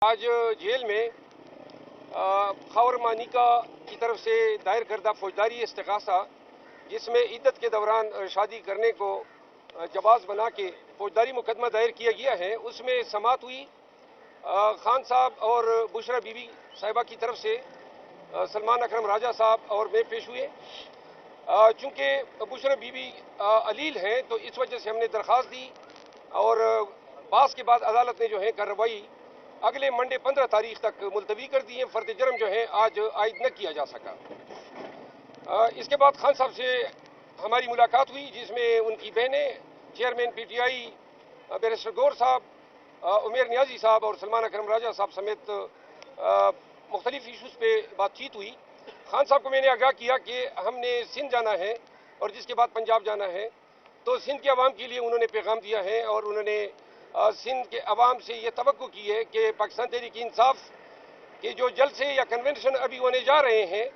आज जेल में खबर मानिका की तरफ से दायर करदा फौजदारी इस्तग़ासा, जिसमें इद्दत के दौरान शादी करने को जवाज़ बना के फौजदारी मुकदमा दायर किया गया है, उसमें समाअत हुई। खान साहब और बुशरा बीबी साहिबा की तरफ से सलमान अकरम राजा साहब और मैं पेश हुए। चूँकि बुशरा बीबी अलील हैं तो इस वजह से हमने दरख्वास्त दी और बास के बाद अदालत ने जो है कार्रवाई अगले मंडे 15 तारीख तक मुलतवी कर दी है। फर्द जर्म जो है आज आयद न किया जा सका। इसके बाद खान साहब से हमारी मुलाकात हुई, जिसमें उनकी बहनें चेयरमैन पीटीआई बैरिस्टर गौर साहब, उमेर नियाजी साहब और सलमान अकरम राजा साहब समेत मुख्तलिफ इशूज़ पे बातचीत हुई। खान साहब को मैंने आगाह किया कि हमने सिंध जाना है और जिसके बाद पंजाब जाना है, तो सिंध के अवाम के लिए उन्होंने पैगाम दिया है और उन्होंने सिंध के अवाम से ये तवक्को की है कि पाकिस्तान तहरीक इंसाफ के जो जलसे या कन्वेंशन अभी होने जा रहे हैं,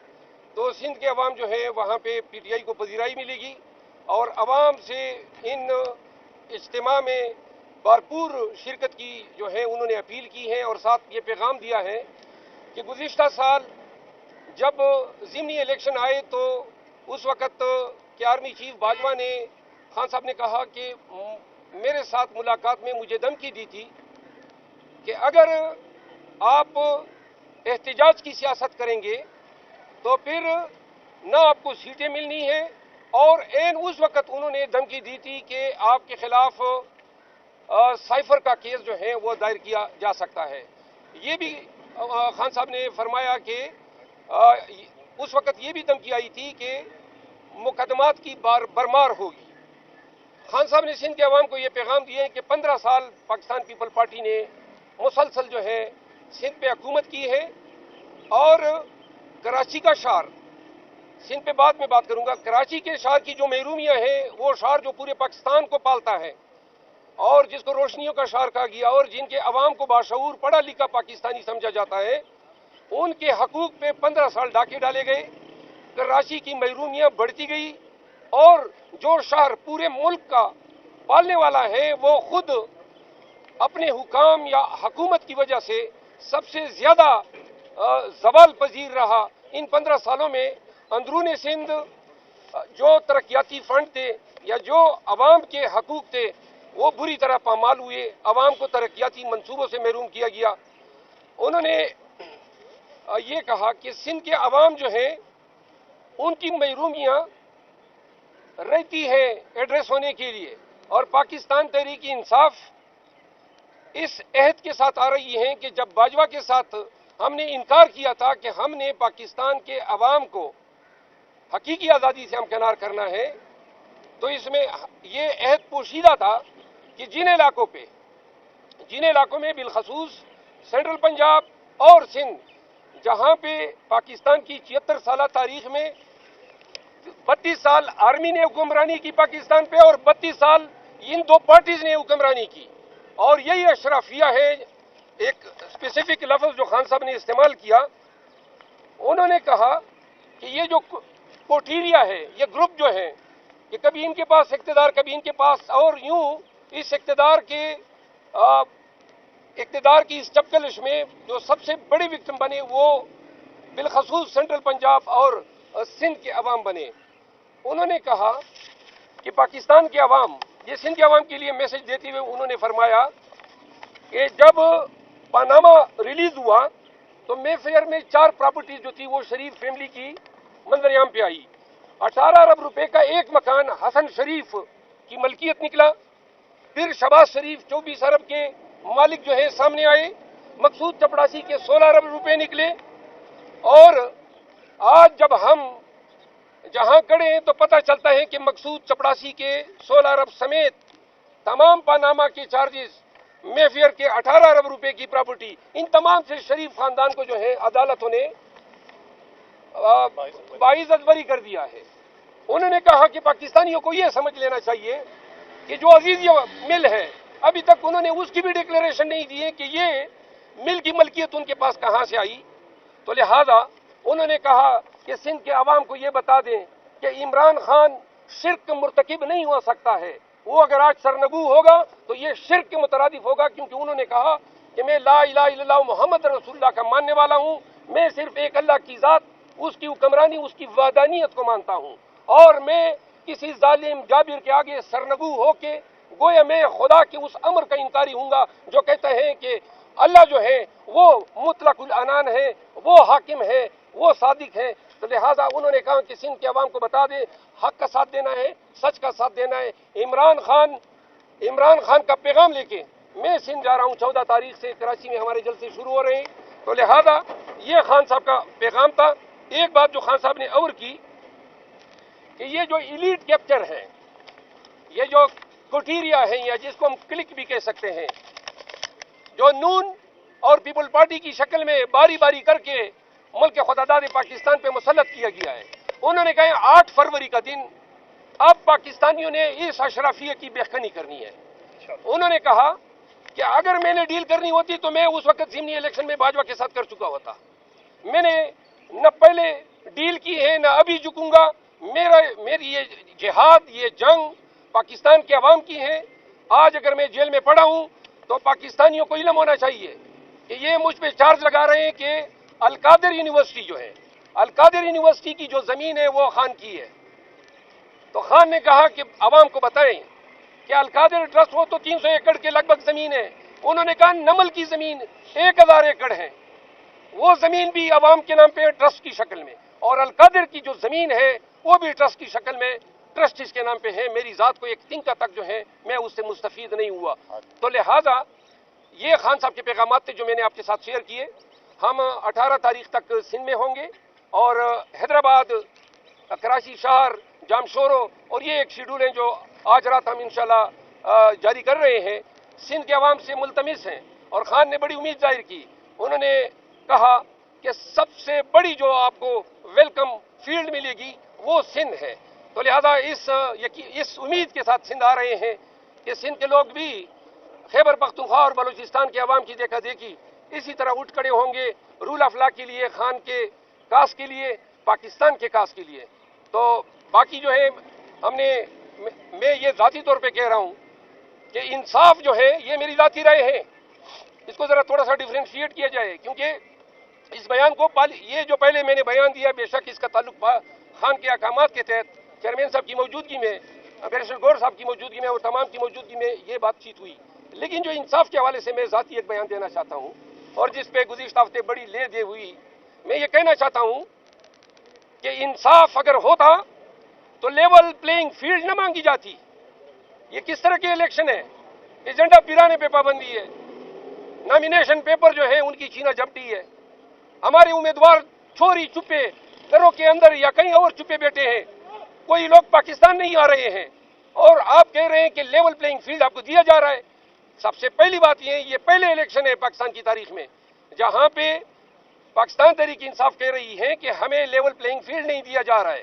तो सिंध के अवाम जो है वहाँ पे पीटीआई को पजीराई मिलेगी और अवाम से इन इज्तिमा में भरपूर शिरकत की जो है उन्होंने अपील की है और साथ ये पैगाम दिया है कि गुज़िश्ता साल जब ज़िमनी इलेक्शन आए तो उस वक़्त के आर्मी चीफ बाजवा ने खान साहब ने कहा कि मेरे साथ मुलाकात में मुझे धमकी दी थी कि अगर आप एहतिजाज की सियासत करेंगे तो फिर न आपको सीटें मिलनी है, और एन उस वक़्त उन्होंने धमकी दी थी कि आपके खिलाफ साइफर का केस जो है वो दायर किया जा सकता है। ये भी खान साहब ने फरमाया कि उस वक़्त ये भी धमकी आई थी कि मुकदमात की बरमार होगी। खान साहब ने सिंध के अवाम को ये पैगाम दिए कि 15 साल पाकिस्तान पीपल पार्टी ने मुसलसल जो है सिंध पे हुकूमत की है और कराची का शहर, सिंध पे बाद में बात करूंगा, कराची के शहर की जो महरूमियाँ हैं, वो शहर जो पूरे पाकिस्तान को पालता है और जिसको रोशनियों का शहर कहा गया और जिनके अवाम को बाशऊर पढ़ा लिखा पाकिस्तानी समझा जाता है, उनके हकूक पे 15 साल डाके डाले गए। कराची की महरूमियाँ बढ़ती गई और जो शहर पूरे मुल्क का पालने वाला है वो खुद अपने हुकाम या हुकूमत की वजह से सबसे ज्यादा ज़वाल पजीर रहा। इन 15 सालों में अंदरूनी सिंध जो तरक्याती फंड थे या जो अवाम के हकूक थे वो बुरी तरह पामाल हुए, अवाम को तरक्याती मंसूबों से महरूम किया गया। उन्होंने ये कहा कि सिंध के अवाम जो है उनकी महरूमियाँ रहती है एड्रेस होने के लिए, और पाकिस्तान तहरीक इंसाफ इस अहद के साथ आ रही है कि जब बाजवा के साथ हमने इनकार किया था कि हमने पाकिस्तान के अवाम को हकीकी आज़ादी से हमकिनार करना है, तो इसमें ये अहद पोशीदा था कि जिन इलाकों में बिलखसूस सेंट्रल पंजाब और सिंध, जहाँ पे पाकिस्तान की 76 साल तारीख में 32 साल आर्मी ने हुक्मरानी की पाकिस्तान पे और 32 साल इन दो पार्टीज ने हुक्मरानी की, और यही अशराफिया है। एक स्पेसिफिक लफ्ज जो खान साहब ने इस्तेमाल किया, उन्होंने कहा कि ये जो कोठीरिया है, ये ग्रुप जो है, कि कभी इनके पास इख्तिदार कभी इनके पास, और यूं इस इख्तिदार की इस चपकलिश में जो सबसे बड़े विक्टिम बने वो बिलखसूस सेंट्रल पंजाब और सिंध के अवाम बने। उन्होंने कहा कि पाकिस्तान के अवाम, ये सिंध के अवाम के लिए मैसेज देते हुए उन्होंने फरमाया कि जब पनामा रिलीज हुआ तो मेफेयर में 4 प्रॉपर्टीज जो थी वो शरीफ फैमिली की मंजरियाम पे आई। 18 अरब रुपए का एक मकान हसन शरीफ की मलकियत निकला। फिर शबाज शरीफ 24 अरब के मालिक जो है सामने आए। मकसूद चपड़ासी के 16 अरब रुपए निकले। और आज जब हम जहां खड़े हैं तो पता चलता है कि मकसूद चपड़ासी के 16 अरब समेत तमाम पनामा के चार्जेस, मेफेयर के 18 अरब रुपए की प्रॉपर्टी, इन तमाम से शरीफ खानदान को जो है अदालतों ने बाइज्जत बरी कर दिया है। उन्होंने कहा कि पाकिस्तानियों को यह समझ लेना चाहिए कि जो अजीजिया मिल है, अभी तक उन्होंने उसकी भी डिक्लेरेशन नहीं दी है कि ये मिल की मलकियत उनके पास कहां से आई। तो लिहाजा उन्होंने कहा कि सिंध के अवाम को ये बता दें कि इमरान खान शिर्क मुर्तकिब नहीं हो सकता है, वो अगर आज सरनगू होगा तो ये शिर्क के मुतरादिफ होगा, क्योंकि उन्होंने कहा کہ میں لا الہ الا اللہ محمد رسول اللہ کا ماننے والا ہوں، میں صرف ایک اللہ کی ذات، اس کی حکمرانی، اس کی وحدانیت کو مانتا ہوں، اور میں کسی ظالم جابر کے آگے سرنگو ہو کے گویا میں خدا کے اس امر کا انکاری ہوں گا جو کہتے ہیں کہ اللہ جو ہے وہ مطلق العنان ہے، وہ حاکم ہے، وہ صادق ہے۔ تو لہٰذا انہوں نے کہا کہ سندھ کے عوام کو بتا دے حق کا ساتھ دینا ہے، سچ کا ساتھ دینا ہے۔ عمران خان کا پیغام لے کے میں سندھ جا رہا ہوں، 14 تاریخ سے کراچی میں ہمارے جلسے شروع ہو رہے ہیں۔ تو لہذا یہ خان صاحب کا پیغام تھا۔ ایک بات جو خان صاحب نے اور کی کہ یہ جو ایلیٹ کیپچر ہے، یہ جو کوٹیریا ہے یا جس کو ہم کلک بھی کہہ سکتے ہیں، جو نون اور پیپل پارٹی کی شکل میں باری باری کر کے ملک خداداد پاکستان پہ مسلط کیا گیا ہے، انہوں نے کہا 8 فروری کا دن اب پاکستانیوں نے اس اشرافیہ کی بےخنی کرنی ہے۔ انہوں نے کہا کہ اگر میں نے ڈیل کرنی ہوتی تو میں اس وقت ضمنی الیکشن میں باجوہ کے ساتھ کر چکا ہوتا۔ میں نے نہ پہلے ڈیل کی ہے نہ ابھی جھکوں گا۔ میری یہ جہاد، یہ جنگ پاکستان کے عوام کی ہے۔ آج اگر میں جیل میں پڑا ہوں تو پاکستانیوں کو علم ہونا چاہیے کہ یہ مجھ پہ چارج لگا رہے ہیں کہ القادر یونیورسٹی جو ہے، القادر یونیورسٹی کی جو زمین ہے وہ خان کی ہے۔ تو خان نے کہا کہ عوام کو بتائیں کہ القادر ٹرسٹ ہو تو 300 ایکڑ کے لگ بھگ زمین ہے۔ انہوں نے کہا نمل کی زمین 1000 ایکڑ ہے، وہ زمین بھی عوام کے نام پہ ٹرسٹ کی شکل میں، اور القادر کی جو زمین ہے وہ بھی ٹرسٹ کی شکل میں ٹرسٹ اس کے نام پہ ہے۔ میری ذات کو ایک تنکا تک جو ہے میں اس سے مستفید نہیں ہوا۔ تو لہذا یہ خان صاحب کے پیغامات تھے جو میں نے آپ کے ساتھ شیئر کیے۔ ہم 18 تاریخ تک سندھ میں ہوں گے اور حیدرآباد، کراچی شہر، جامشورو، اور یہ ایک شیڈول ہے جو آج رات ہم انشاءاللہ جاری کر رہے ہیں۔ سندھ کے عوام سے ملتمس ہیں، اور خان نے بڑی امید ظاہر کی۔ انہوں نے کہا کہ سب سے بڑی جو آپ کو ویلکم فیلڈ ملے گی وہ سندھ ہے۔ تو لہذا اس امید کے ساتھ سندھ آ رہے ہیں کہ سندھ کے لوگ بھی خیبر پختونخوا اور بلوچستان کے عوام کی دیکھا دیکھی اسی طرح اٹھ کھڑے ہوں گے رول آف لا کے لیے، خان کے کاس کے لیے، پاکستان کے کاس کے لیے۔ تو باقی جو ہے میں یہ ذاتی طور پہ کہہ رہا ہوں کہ انصاف جو ہے یہ میری ذاتی رائے ہے، اس کو ذرا تھوڑا سا ڈیفرینشیٹ کیا جائے، کیونکہ اس بیان کو یہ جو پہلے میں نے بیان دیا بے شک اس کا تعلق خان کے احکامات کے تحت چیئرمین صاحب کی موجودگی میں، بیرسٹر گور صاحب کی موجودگی میں اور تمام کی موجودگی میں یہ بات چیت ہوئی، لیکن جو انصاف کے حوالے سے میں ذاتی ایک بیان دینا چاہتا ہوں اور جس پہ گزشتہ ہفتے بڑی لے دے ہوئی، میں یہ کہنا چاہتا ہوں کہ انصاف اگر ہوتا تو لیول پلینگ فیلڈ نہ مانگی جاتی۔ یہ کس طرح کے الیکشن ہے؟ ایجنڈا پرانے پہ پابندی ہے، نامینیشن پیپر جو ہے ان کی چھینا جھپٹی ہے، ہمارے امیدوار چوری چھپے گھروں کے اندر یا کہیں اور چھپے بیٹھے ہیں، کوئی لوگ پاکستان نہیں آ رہے ہیں، اور آپ کہہ رہے ہیں کہ لیول پلینگ فیلڈ آپ کو دیا جا رہا ہے۔ سب سے پہلی بات یہ پہلے الیکشن ہے پاکستان کی تاریخ میں جہاں پہ پاکستان تحریک انصاف کہہ رہی ہے کہ ہمیں لیول پلینگ فیلڈ نہیں دیا جا رہا ہے۔